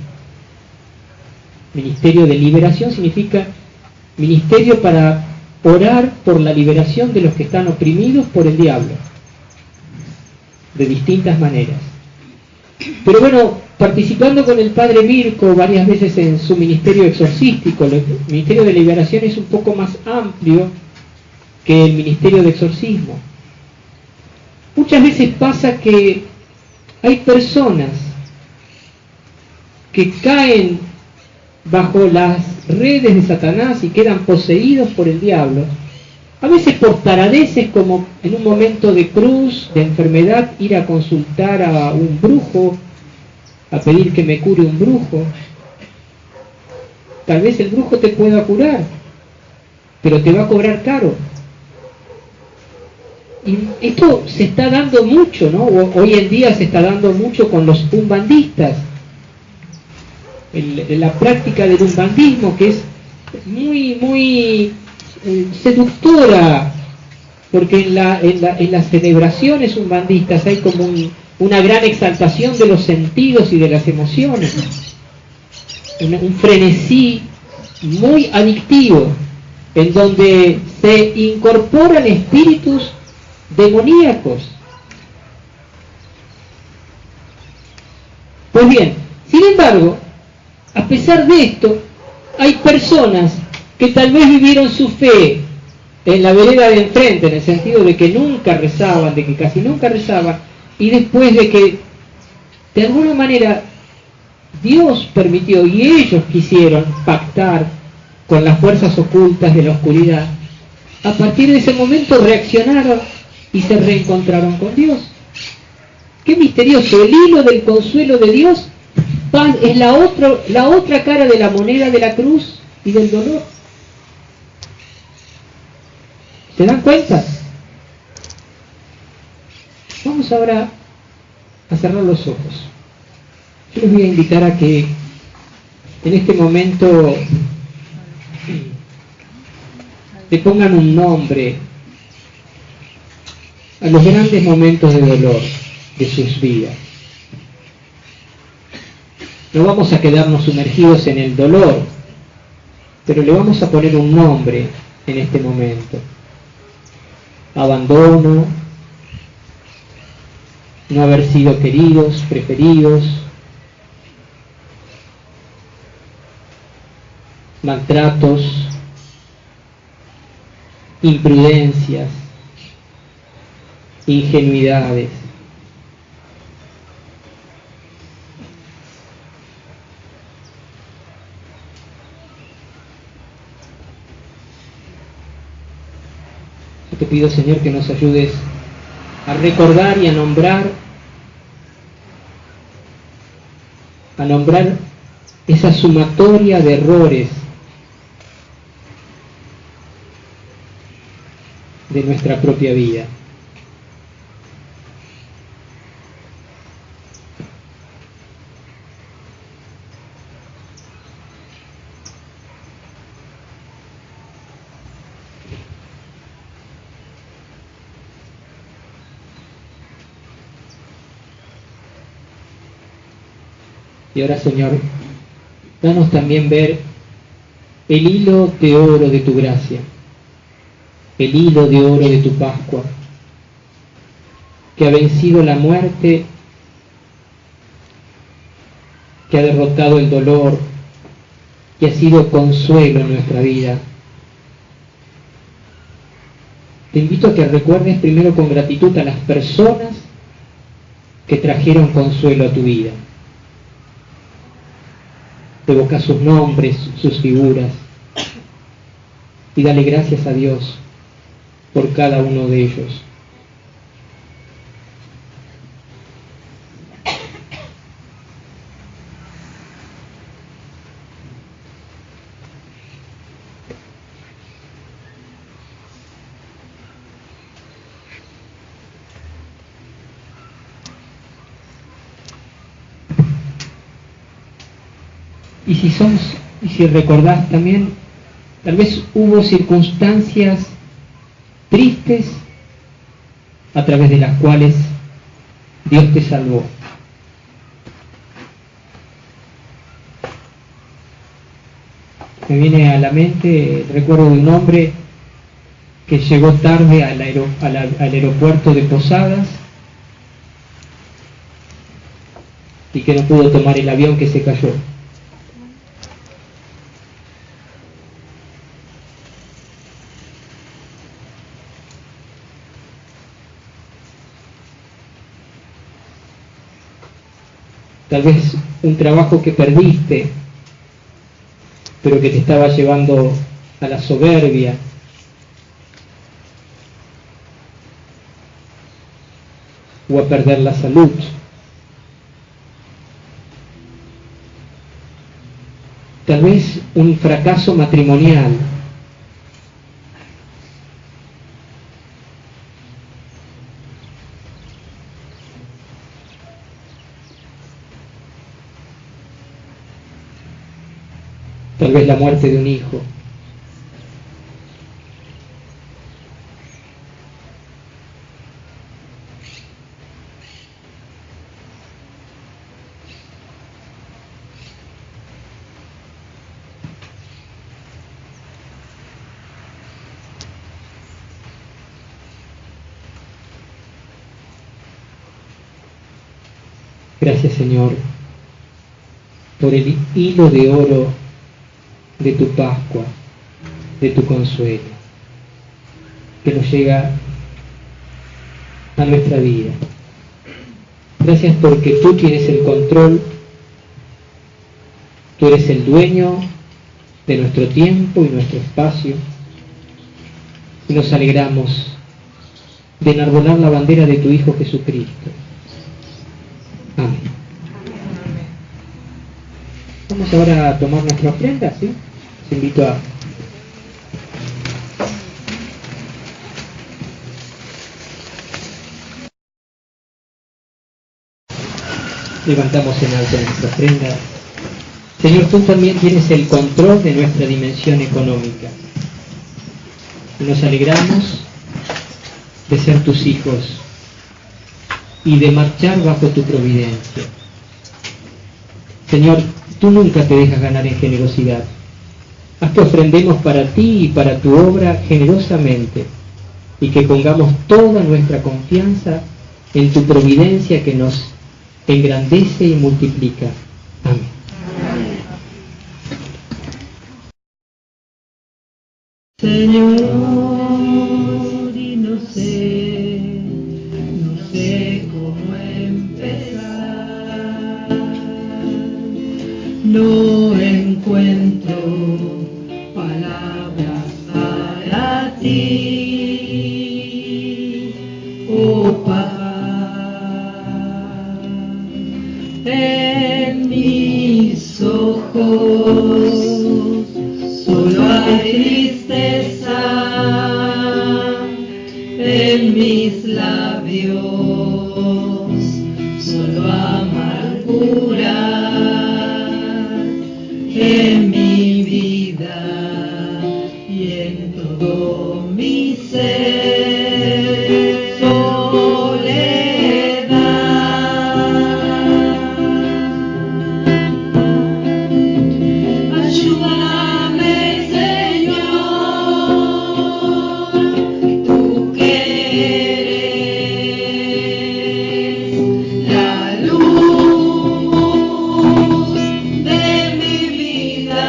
Ministerio de liberación significa ministerio para orar por la liberación de los que están oprimidos por el diablo, de distintas maneras. Pero bueno, participando con el padre Mirko varias veces en su ministerio exorcístico, el ministerio de liberación es un poco más amplio que el ministerio de exorcismo. Muchas veces pasa que hay personas que caen bajo las redes de Satanás y quedan poseídos por el diablo, a veces por taradeces, como en un momento de cruz, de enfermedad, ir a consultar a un brujo, a pedir que me cure un brujo. Tal vez el brujo te pueda curar, pero te va a cobrar caro. Y esto se está dando mucho, ¿no? Hoy en día se está dando mucho con los umbandistas. La práctica del umbandismo, que es muy seductora, porque en las celebraciones umbandistas hay como una gran exaltación de los sentidos y de las emociones, un frenesí muy adictivo, en donde se incorporan espíritus demoníacos. Pues bien, sin embargo, a pesar de esto, hay personas que tal vez vivieron su fe en la vereda de enfrente, en el sentido de que nunca rezaban, de que casi nunca rezaban, y después de que de alguna manera Dios permitió y ellos quisieron pactar con las fuerzas ocultas de la oscuridad, a partir de ese momento reaccionaron y se reencontraron con Dios. ¡Qué misterioso! El hilo del consuelo de Dios es la otra cara de la moneda de la cruz y del dolor. ¿Se dan cuenta? Vamos ahora a cerrar los ojos. Yo les voy a invitar a que en este momento le pongan un nombre a los grandes momentos de dolor de sus vidas. No vamos a quedarnos sumergidos en el dolor, pero le vamos a poner un nombre en este momento. Abandono, no haber sido queridos, preferidos, maltratos, imprudencias, ingenuidades. Yo te pido, Señor, que nos ayudes a recordar y a nombrar esa sumatoria de errores de nuestra propia vida. Y ahora, Señor, danos también ver el hilo de oro de tu gracia, el hilo de oro de tu Pascua, que ha vencido la muerte, que ha derrotado el dolor, que ha sido consuelo en nuestra vida. Te invito a que recuerdes primero con gratitud a las personas que trajeron consuelo a tu vida. Evoca sus nombres, sus figuras, y dale gracias a Dios por cada uno de ellos. Y si recordás también, tal vez hubo circunstancias tristes a través de las cuales Dios te salvó. Me viene a la mente el recuerdo de un hombre que llegó tarde al aeropuerto de Posadas y que no pudo tomar el avión que se cayó. Tal vez un trabajo que perdiste, pero que te estaba llevando a la soberbia. O a perder la salud. Tal vez un fracaso matrimonial. Tal vez la muerte de un hijo. Gracias, Señor, por el hilo de oro de tu Pascua, de tu consuelo, que nos llega a nuestra vida. Gracias porque tú tienes el control, tú eres el dueño de nuestro tiempo y nuestro espacio, y nos alegramos de enarbolar la bandera de tu Hijo Jesucristo. Amén. Vamos ahora a tomar nuestra ofrenda, ¿sí? Te invito a... Levantamos en alto nuestra ofrenda. Señor, tú también tienes el control de nuestra dimensión económica. Y nos alegramos de ser tus hijos y de marchar bajo tu providencia. Señor, tú nunca te dejas ganar en generosidad. Haz que ofrendemos para ti y para tu obra generosamente y que pongamos toda nuestra confianza en tu providencia que nos engrandece y multiplica. Amén. Señor, y no sé cómo empezar, no encuentro palabras para ti, oh papá, en mis ojos solo hay tristeza, en mis labios solo amargura, en mi vida y en todo mi ser soledad. Ayúdame, Señor, tú que eres la luz de mi vida.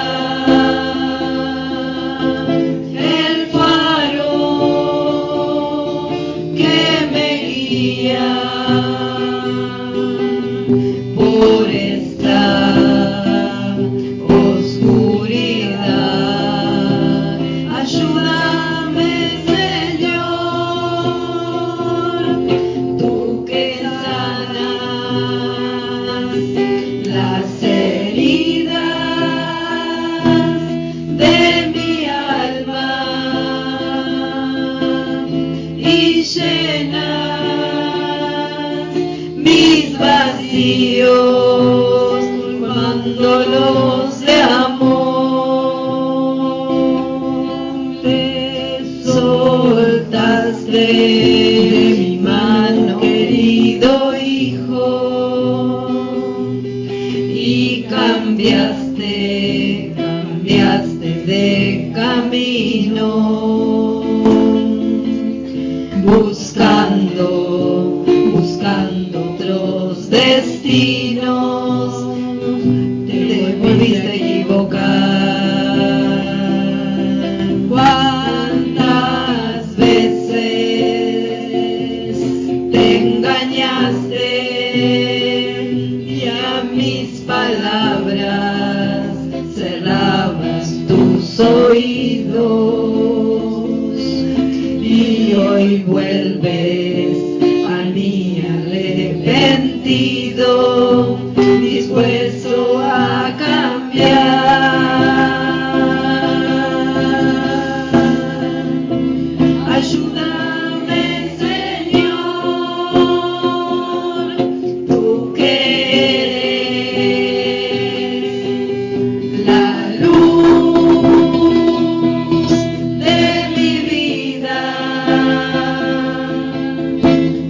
cambiaste de camino, buscando otros destinos, te volviste a equivocar. ¿Cuántas veces te engañaste y a mis palabras cerrabas tus oídos? Y hoy vuelves a mí arrepentido, dispuesto a cambiar. Ayúdame, Señor, tú que eres la luz de mi vida,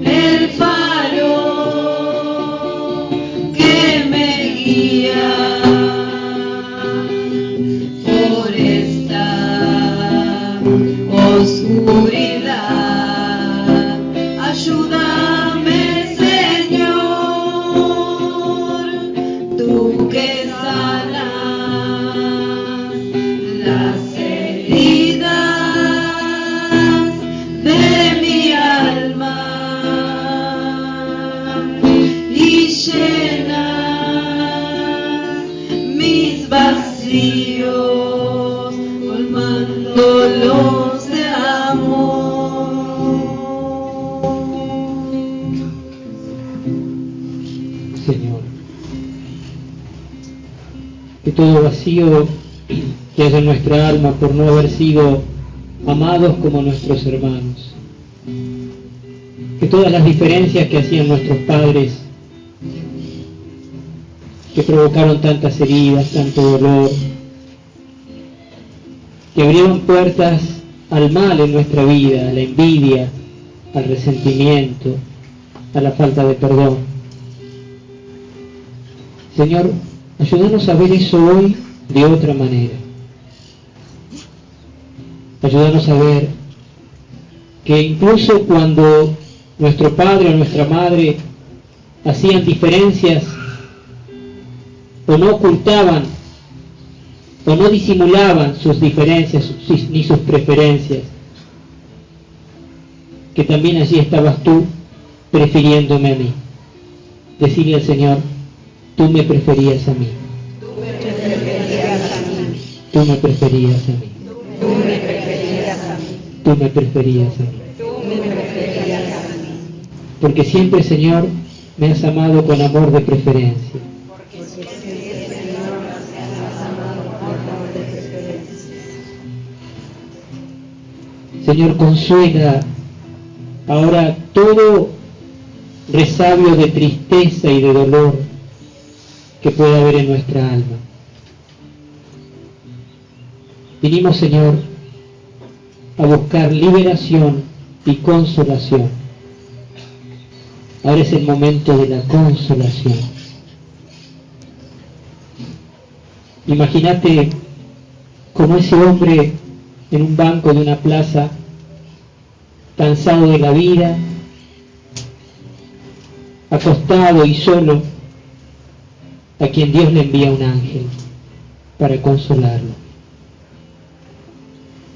el faro que me guía por esta oscuridad. Ayúdame, Señor, tú que sanas las heridas de mi alma y llenas mis vacíos, colmándolos de amor. Señor, que todo vacío que haya en nuestra alma por no haber sido amados como nuestros hermanos, que todas las diferencias que hacían nuestros padres, que provocaron tantas heridas, tanto dolor, que abrieron puertas al mal en nuestra vida, a la envidia, al resentimiento, a la falta de perdón. Señor, ayúdanos a ver eso hoy de otra manera. Ayúdanos a ver que incluso cuando nuestro padre o nuestra madre hacían diferencias o no ocultaban o no disimulaban sus diferencias ni sus preferencias, que también allí estabas tú prefiriéndome a mí. Decirle al Señor, tú me preferías a mí. Tú me preferías a mí. Tú me preferías a mí. Tú me preferías a mí. Porque siempre, Señor, me has amado con amor de preferencia. Señor, consuela ahora todo resabio de tristeza y de dolor que pueda haber en nuestra alma. Vinimos, Señor, a buscar liberación y consolación. Ahora es el momento de la consolación. Imagínate como ese hombre en un banco de una plaza, cansado de la vida, acostado y solo, a quien Dios le envía un ángel para consolarlo.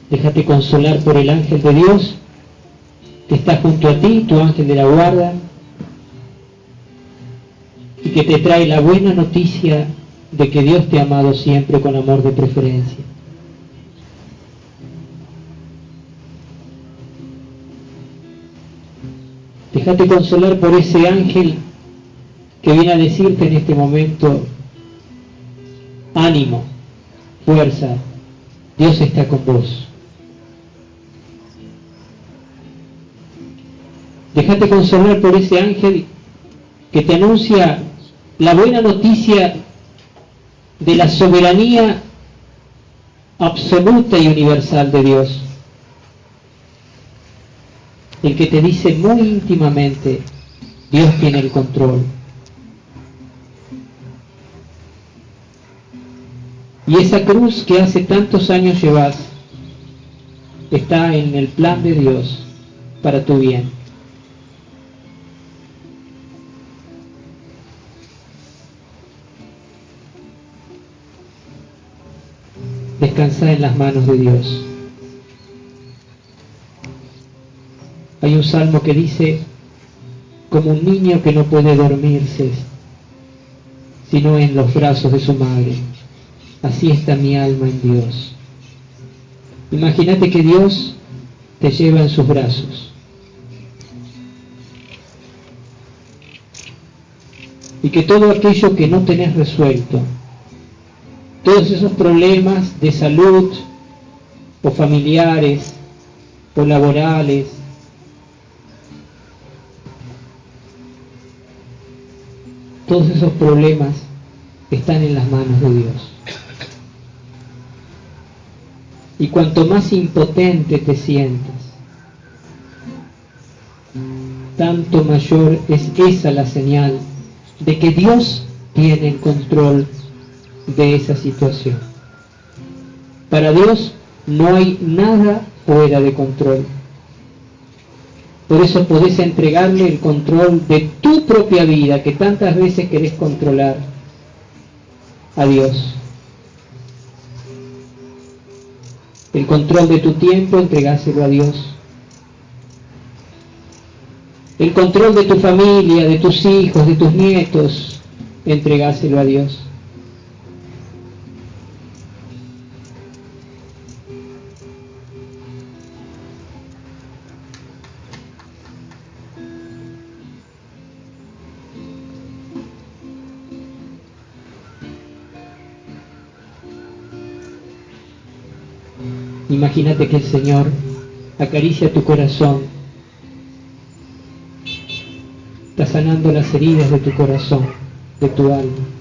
Déjate consolar por el ángel de Dios que está junto a ti, tu ángel de la guarda, y que te trae la buena noticia de que Dios te ha amado siempre con amor de preferencia. Déjate consolar por ese ángel que viene a decirte en este momento, ánimo, fuerza, Dios está con vos. Déjate consolar por ese ángel que te anuncia la buena noticia de la soberanía absoluta y universal de Dios. El que te dice muy íntimamente, Dios tiene el control. Y esa cruz que hace tantos años llevas está en el plan de Dios para tu bien. Descansa en las manos de Dios. Hay un salmo que dice, como un niño que no puede dormirse sino en los brazos de su madre, así está mi alma en Dios. Imagínate que Dios te lleva en sus brazos y que todo aquello que no tenés resuelto, todos esos problemas de salud o familiares o laborales, todos esos problemas están en las manos de Dios. Y cuanto más impotente te sientas, tanto mayor es esa la señal de que Dios tiene el control de esa situación. Para Dios no hay nada fuera de control. Por eso podés entregarle el control de tu propia vida, que tantas veces querés controlar, a Dios. El control de tu tiempo, entregáselo a Dios. El control de tu familia, de tus hijos, de tus nietos, entregáselo a Dios. Imagínate que el Señor acaricia tu corazón, está sanando las heridas de tu corazón, de tu alma.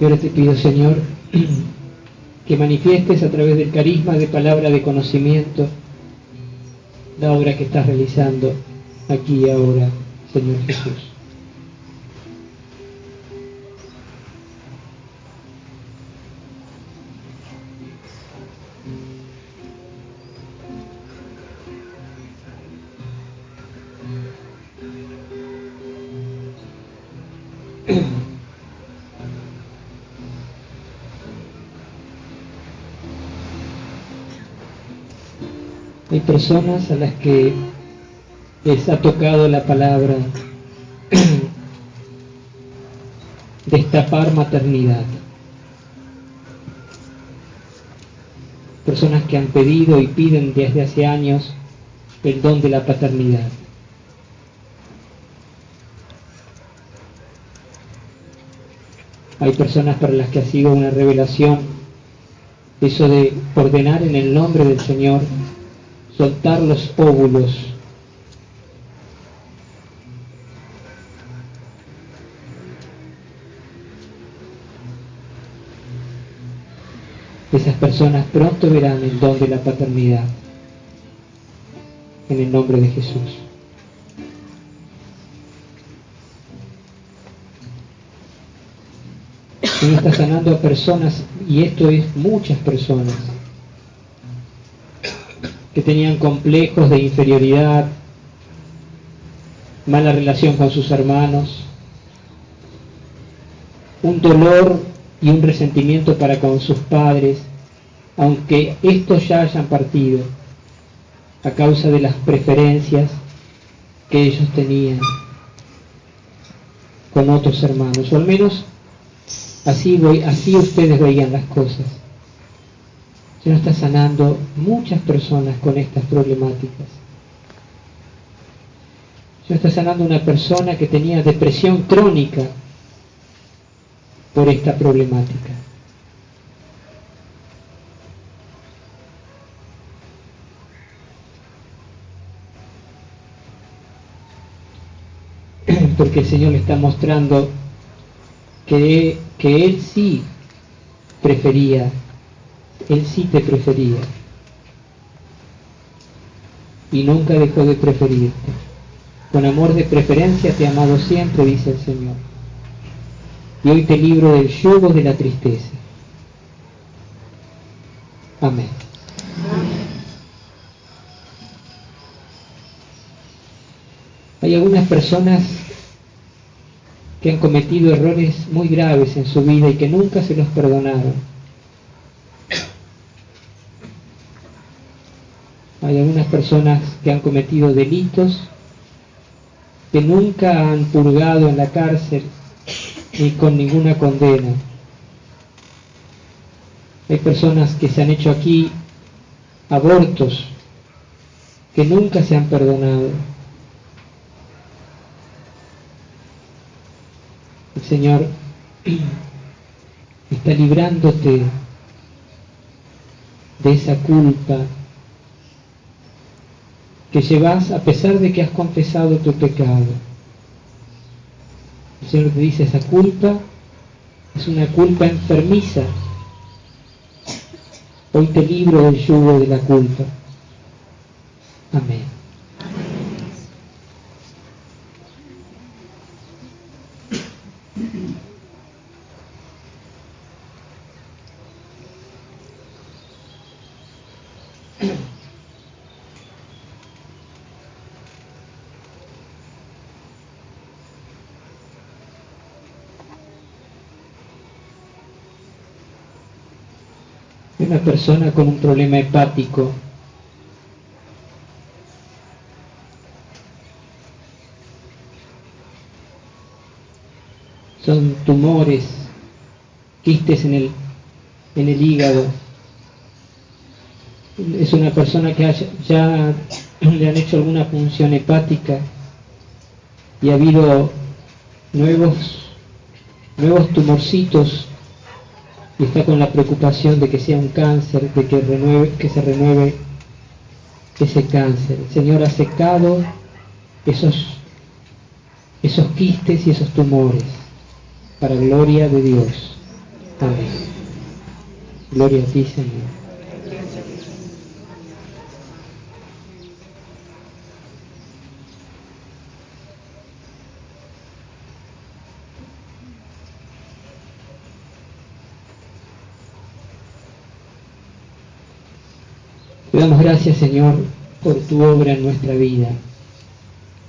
Y ahora te pido, Señor, que manifiestes a través del carisma de palabra de conocimiento la obra que estás realizando aquí y ahora, Señor Jesús. Hay personas a las que les ha tocado la palabra destapar maternidad. Personas que han pedido y piden desde hace años el don de la paternidad. Hay personas para las que ha sido una revelación eso de ordenar en el nombre del Señor soltar los óvulos. Esas personas pronto verán el don de la paternidad en el nombre de Jesús. Señor está sanando a personas, y esto es muchas personas, que tenían complejos de inferioridad, mala relación con sus hermanos, un dolor y un resentimiento para con sus padres, aunque estos ya hayan partido, a causa de las preferencias que ellos tenían con otros hermanos, o al menos así ustedes veían las cosas. El Señor está sanando muchas personas con estas problemáticas. El Señor está sanando una persona que tenía depresión crónica por esta problemática. porque el Señor le está mostrando que Él sí prefería, Él sí te prefería y nunca dejó de preferirte. Con amor de preferencia te he amado siempre, dice el Señor, y hoy te libro del yugo de la tristeza. Amén. Hay algunas personas que han cometido errores muy graves en su vida y que nunca se los perdonaron. Hay algunas personas que han cometido delitos que nunca han purgado en la cárcel ni con ninguna condena. Hay personas que se han hecho aquí abortos que nunca se han perdonado. El Señor está librándote de esa culpa que llevas a pesar de que has confesado tu pecado. El Señor te dice, esa culpa es una culpa enfermiza. Hoy te libro del yugo de la culpa. Amén. Una persona con un problema hepático son tumores, quistes en el hígado. Es una persona que ya le han hecho alguna punción hepática y ha habido nuevos tumorcitos y está con la preocupación de que sea un cáncer, de que se renueve ese cáncer. El Señor ha secado esos quistes y esos tumores para gloria de Dios. Amén. Gloria a ti, Señor. Te damos gracias, Señor, por tu obra en nuestra vida.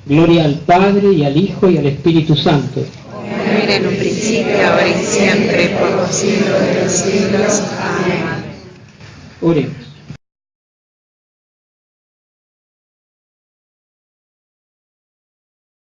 Gloria al Padre, y al Hijo, y al Espíritu Santo. Como era en un principio, ahora y siempre, por los siglos de los siglos. Amén. Oremos.